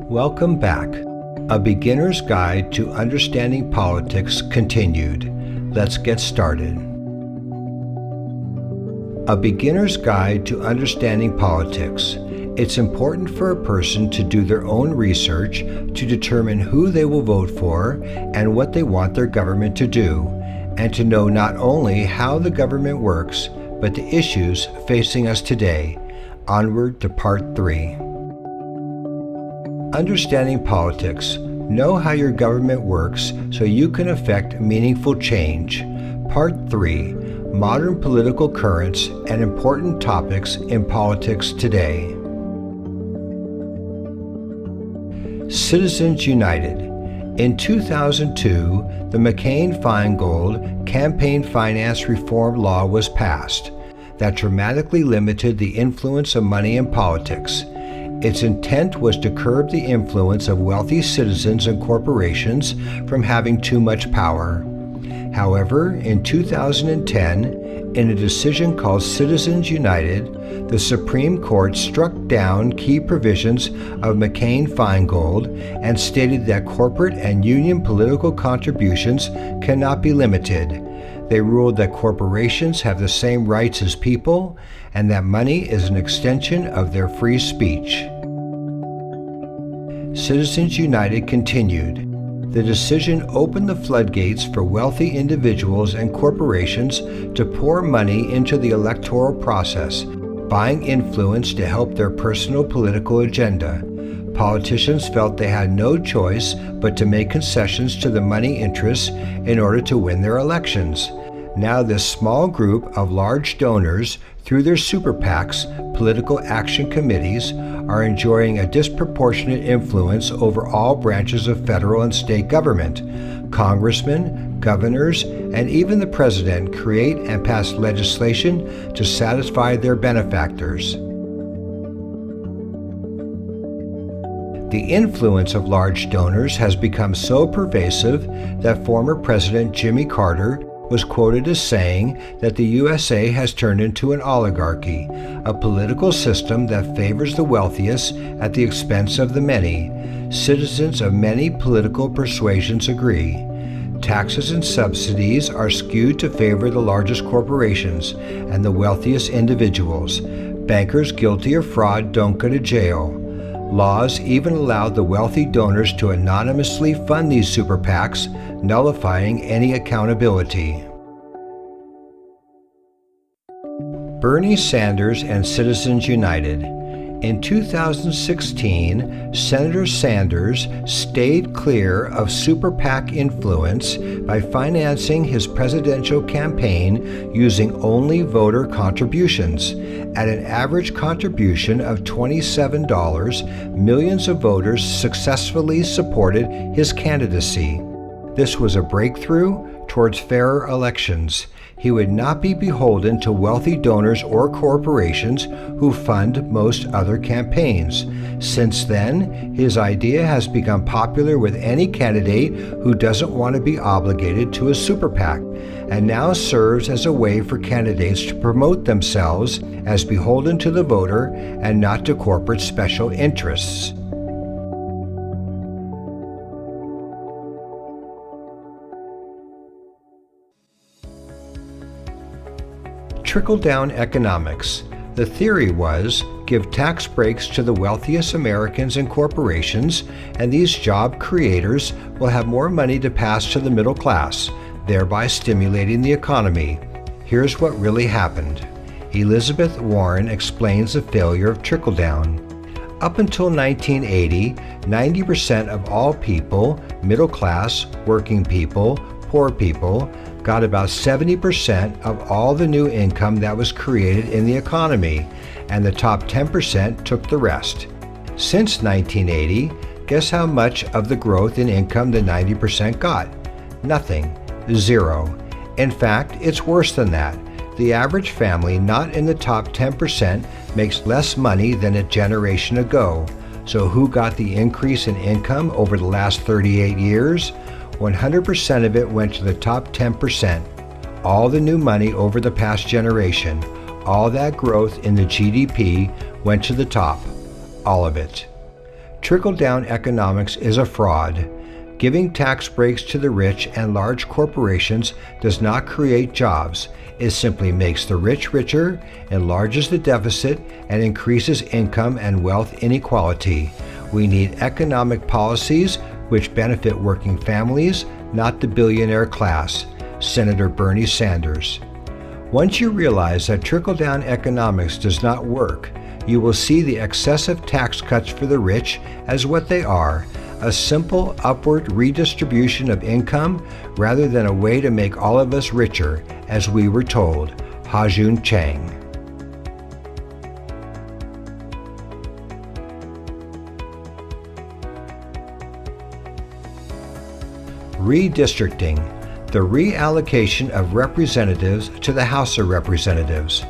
Welcome back. A Beginner's Guide to Understanding Politics continued. Let's get started. A Beginner's Guide to Understanding Politics. It's important for a person to do their own research to determine who they will vote for and what they want their government to do, and to know not only how the government works, but the issues facing us today. Onward to Part 3. Understanding politics. Know how your government works so you can affect meaningful change. Part 3. Modern political currents and important topics in politics today. Citizens United. In 2002, the McCain-Feingold Campaign Finance Reform Law was passed that dramatically limited the influence of money in politics. Its intent was to curb the influence of wealthy citizens and corporations from having too much power. However, in 2010, in a decision called Citizens United, the Supreme Court struck down key provisions of McCain-Feingold and stated that corporate and union political contributions cannot be limited. They ruled that corporations have the same rights as people and that money is an extension of their free speech. Citizens United continued. The decision opened the floodgates for wealthy individuals and corporations to pour money into the electoral process, buying influence to help their personal political agenda. Politicians felt they had no choice but to make concessions to the money interests in order to win their elections. Now this small group of large donors, through their super PACs, political action committees, are enjoying a disproportionate influence over all branches of federal and state government. Congressmen, governors, and even the president create and pass legislation to satisfy their benefactors. The influence of large donors has become so pervasive that former President Jimmy Carter was quoted as saying that the USA has turned into an oligarchy, a political system that favors the wealthiest at the expense of the many. Citizens of many political persuasions agree. Taxes and subsidies are skewed to favor the largest corporations and the wealthiest individuals. Bankers guilty of fraud don't go to jail. Laws even allow the wealthy donors to anonymously fund these super PACs, nullifying any accountability. Bernie Sanders and Citizens United. In 2016, Senator Sanders stayed clear of super PAC influence by financing his presidential campaign using only voter contributions. At an average contribution of $27, millions of voters successfully supported his candidacy. This was a breakthrough towards fairer elections. He would not be beholden to wealthy donors or corporations who fund most other campaigns. Since then, his idea has become popular with any candidate who doesn't want to be obligated to a super PAC, and now serves as a way for candidates to promote themselves as beholden to the voter and not to corporate special interests. Trickle-down economics. The theory was, give tax breaks to the wealthiest Americans and corporations, and these job creators will have more money to pass to the middle class, thereby stimulating the economy. Here's what really happened. Elizabeth Warren explains the failure of trickle-down. Up until 1980, 90% of all people, middle class, working people, poor people, got about 70% of all the new income that was created in the economy, and the top 10% took the rest. Since 1980, guess how much of the growth in income the 90% got? Nothing. Zero. In fact, it's worse than that. The average family not in the top 10% makes less money than a generation ago. So who got the increase in income over the last 38 years? 100% of it went to the top 10%. All the new money over the past generation, all that growth in the GDP went to the top. All of it. Trickle-down economics is a fraud. Giving tax breaks to the rich and large corporations does not create jobs. It simply makes the rich richer, enlarges the deficit, and increases income and wealth inequality. We need economic policies which benefit working families, not the billionaire class. Senator Bernie Sanders. Once you realize that trickle-down economics does not work, you will see the excessive tax cuts for the rich as what they are, a simple upward redistribution of income rather than a way to make all of us richer, as we were told. Ha-Joon Chang. Redistricting, the reallocation of representatives to the House of Representatives.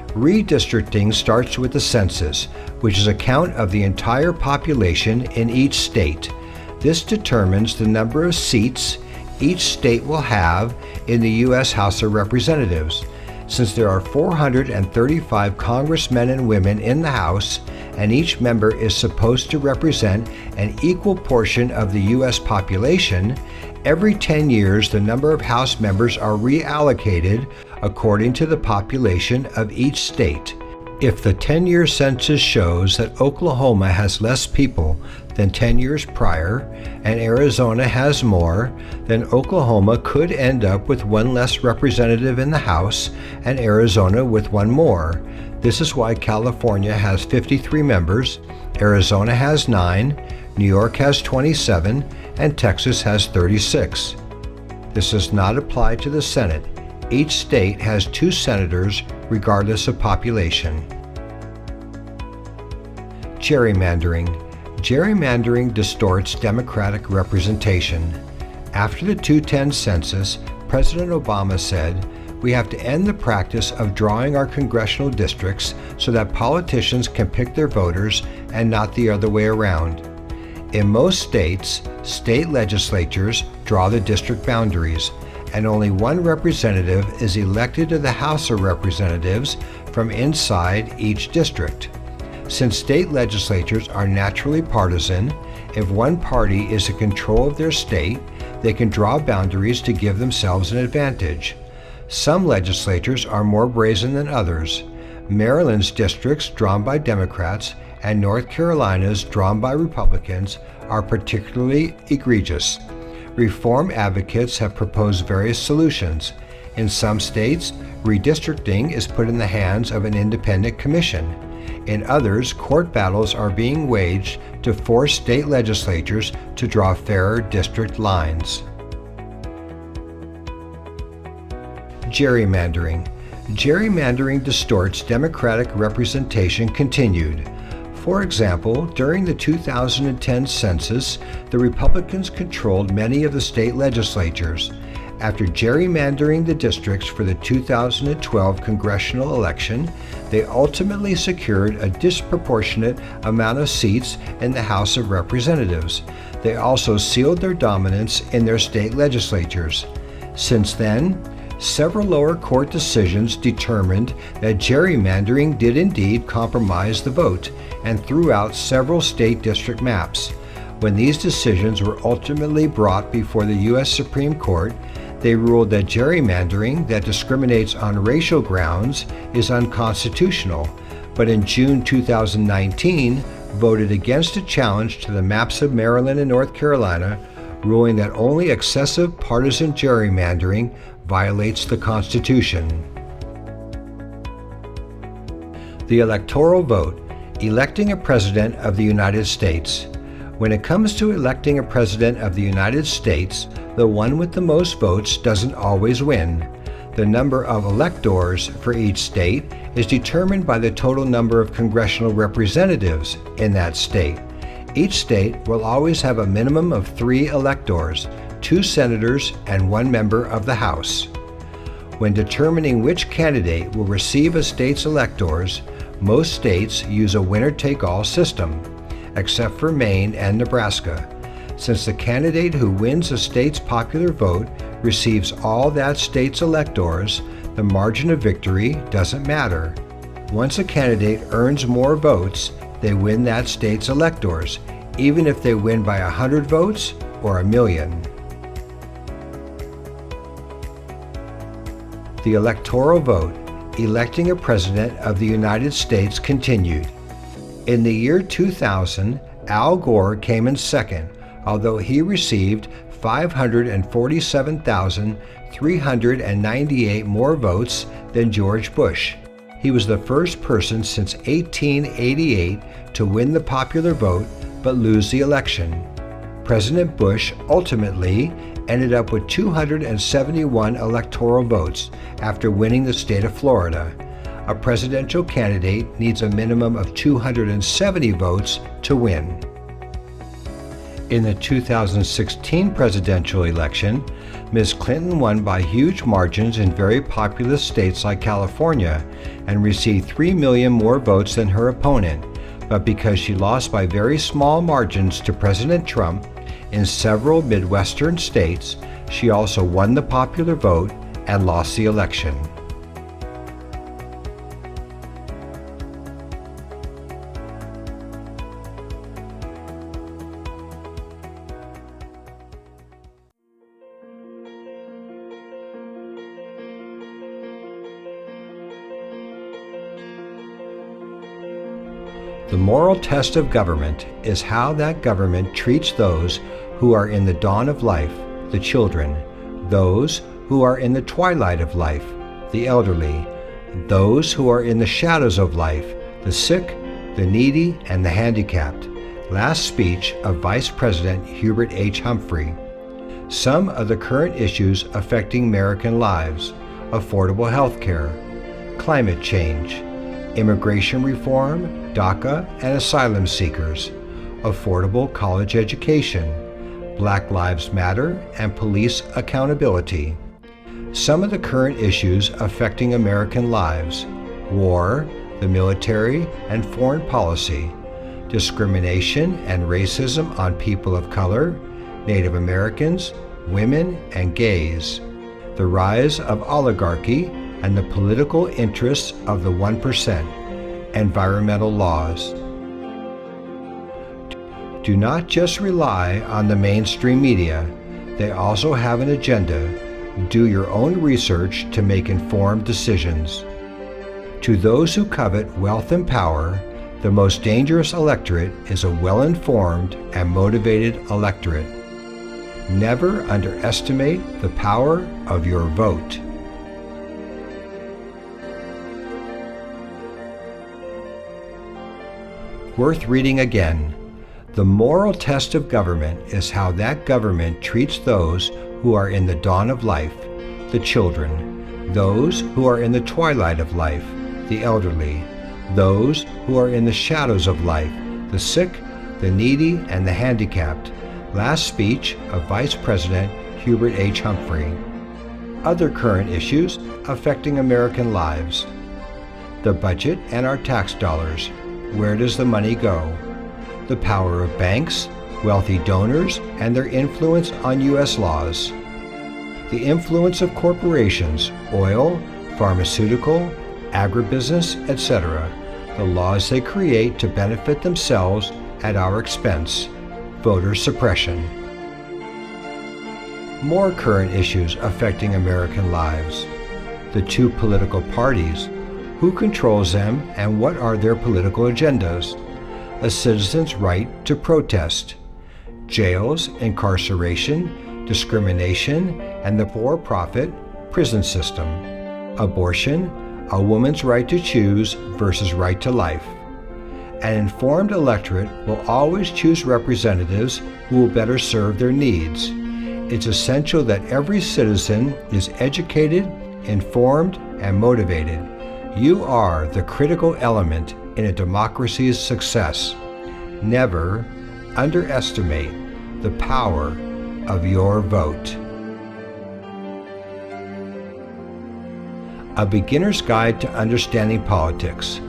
Redistricting starts with the census, which is a count of the entire population in each state. This determines the number of seats each state will have in the U.S. House of Representatives. Since there are 435 congressmen and women in the House, and each member is supposed to represent an equal portion of the U.S. population, every 10 years the number of House members are reallocated according to the population of each state. If the 10-year census shows that Oklahoma has less people than 10 years prior, and Arizona has more, then Oklahoma could end up with one less representative in the House, and Arizona with one more. This is why California has 53 members, Arizona has 9, New York has 27, and Texas has 36. This does not apply to the Senate. Each state has 2 senators regardless of population. Gerrymandering. Gerrymandering distorts democratic representation. After the 2010 census, President Obama said, "We have to end the practice of drawing our congressional districts so that politicians can pick their voters and not the other way around." In most states, state legislatures draw the district boundaries, and only one representative is elected to the House of Representatives from inside each district. Since state legislatures are naturally partisan, if one party is in control of their state, they can draw boundaries to give themselves an advantage. Some legislatures are more brazen than others. Maryland's districts, drawn by Democrats, and North Carolina's, drawn by Republicans, are particularly egregious. Reform advocates have proposed various solutions. In some states, redistricting is put in the hands of an independent commission. In others, court battles are being waged to force state legislatures to draw fairer district lines. Gerrymandering. Gerrymandering distorts democratic representation continued. For example, during the 2010 census, the Republicans controlled many of the state legislatures. After gerrymandering the districts for the 2012 congressional election, they ultimately secured a disproportionate amount of seats in the House of Representatives. They also sealed their dominance in their state legislatures. Since then, several lower court decisions determined that gerrymandering did indeed compromise the vote and threw out several state district maps. When these decisions were ultimately brought before the U.S. Supreme Court, they ruled that gerrymandering that discriminates on racial grounds is unconstitutional, but in June 2019 voted against a challenge to the maps of Maryland and North Carolina, ruling that only excessive partisan gerrymandering violates the Constitution. The electoral vote, electing a president of the United States. When it comes to electing a president of the United States, the one with the most votes doesn't always win. The number of electors for each state is determined by the total number of congressional representatives in that state. Each state will always have a minimum of 3 electors, 2 senators, and 1 member of the House. When determining which candidate will receive a state's electors, most states use a winner-take-all system, except for Maine and Nebraska. Since the candidate who wins a state's popular vote receives all that state's electors, the margin of victory doesn't matter. Once a candidate earns more votes, they win that state's electors, even if they win by 100 votes or 1,000,000. The electoral vote, electing a president of the United States, continued. In the year 2000, Al Gore came in second, although he received 547,398 more votes than George Bush. He was the first person since 1888 to win the popular vote but lose the election. President Bush ultimately ended up with 271 electoral votes after winning the state of Florida. A presidential candidate needs a minimum of 270 votes to win. In the 2016 presidential election, Ms. Clinton won by huge margins in very populous states like California and received 3 million more votes than her opponent, but because she lost by very small margins to President Trump in several Midwestern states, she also won the popular vote and lost the election. The moral test of government is how that government treats those who are in the dawn of life, the children, those who are in the twilight of life, the elderly, those who are in the shadows of life, the sick, the needy, and the handicapped. Last speech of Vice President Hubert H. Humphrey. Some of the current issues affecting American lives: affordable health care, climate change, immigration reform, DACA and asylum seekers, affordable college education, Black Lives Matter and police accountability. Some of the current issues affecting American lives: war, the military and foreign policy, discrimination and racism on people of color, Native Americans, women and gays, the rise of oligarchy and the political interests of the 1%, environmental laws. Do not just rely on the mainstream media. They also have an agenda. Do your own research to make informed decisions. To those who covet wealth and power, the most dangerous electorate is a well-informed and motivated electorate. Never underestimate the power of your vote. Worth reading again. The moral test of government is how that government treats those who are in the dawn of life, the children, those who are in the twilight of life, the elderly, those who are in the shadows of life, the sick, the needy, and the handicapped. Last speech of Vice President Hubert H. Humphrey. Other current issues affecting American lives: the budget and our tax dollars. Where does the money go? The power of banks, wealthy donors, and their influence on U.S. laws. The influence of corporations, oil, pharmaceutical, agribusiness, etc. The laws they create to benefit themselves at our expense. Voter suppression. More current issues affecting American lives: the two political parties, who controls them and what are their political agendas, a citizen's right to protest, jails, incarceration, discrimination, and the for-profit prison system, abortion, a woman's right to choose versus right to life. An informed electorate will always choose representatives who will better serve their needs. It's essential that every citizen is educated, informed, and motivated. You are the critical element in a democracy's success. Never underestimate the power of your vote. A Beginner's Guide to Understanding Politics.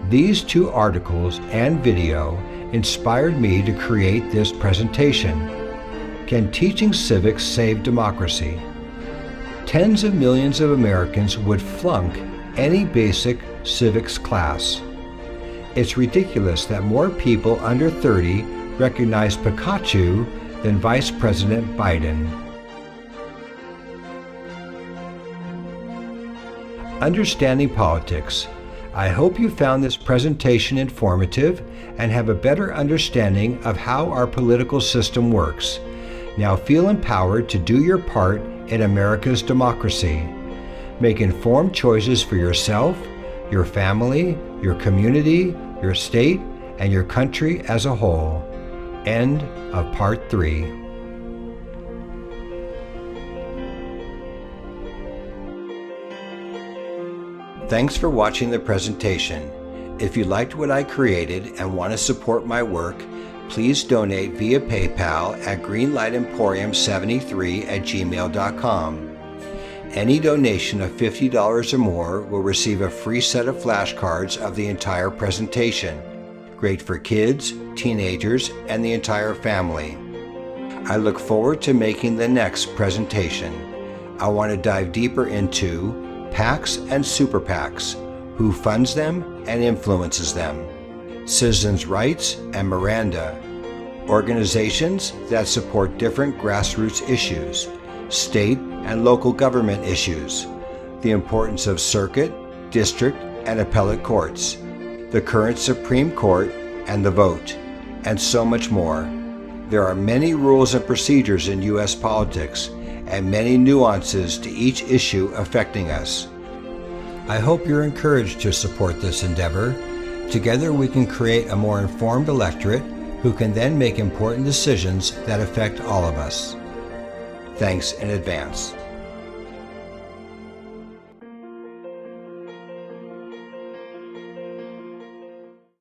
These two articles and video inspired me to create this presentation. Can teaching civics save democracy? Tens of millions of Americans would flunk any basic civics class. It's ridiculous that more people under 30 recognize Pikachu than Vice President Biden. Understanding politics. I hope you found this presentation informative and have a better understanding of how our political system works. Now feel empowered to do your part in America's democracy. Make informed choices for yourself, your family, your community, your state, and your country as a whole. End of Part 3. Thanks for watching the presentation. If you liked what I created and want to support my work, please donate via PayPal at greenlightemporium73@gmail.com. Any donation of $50 or more will receive a free set of flashcards of the entire presentation. Great for kids, teenagers, and the entire family. I look forward to making the next presentation. I want to dive deeper into PACs and Super PACs, who funds them and influences them, citizens' rights and Miranda, organizations that support different grassroots issues, state and local government issues, the importance of circuit, district, and appellate courts, the current Supreme Court and the vote, and so much more. There are many rules and procedures in U.S. politics, and many nuances to each issue affecting us. I hope you're encouraged to support this endeavor. Together we can create a more informed electorate who can then make important decisions that affect all of us. Thanks in advance.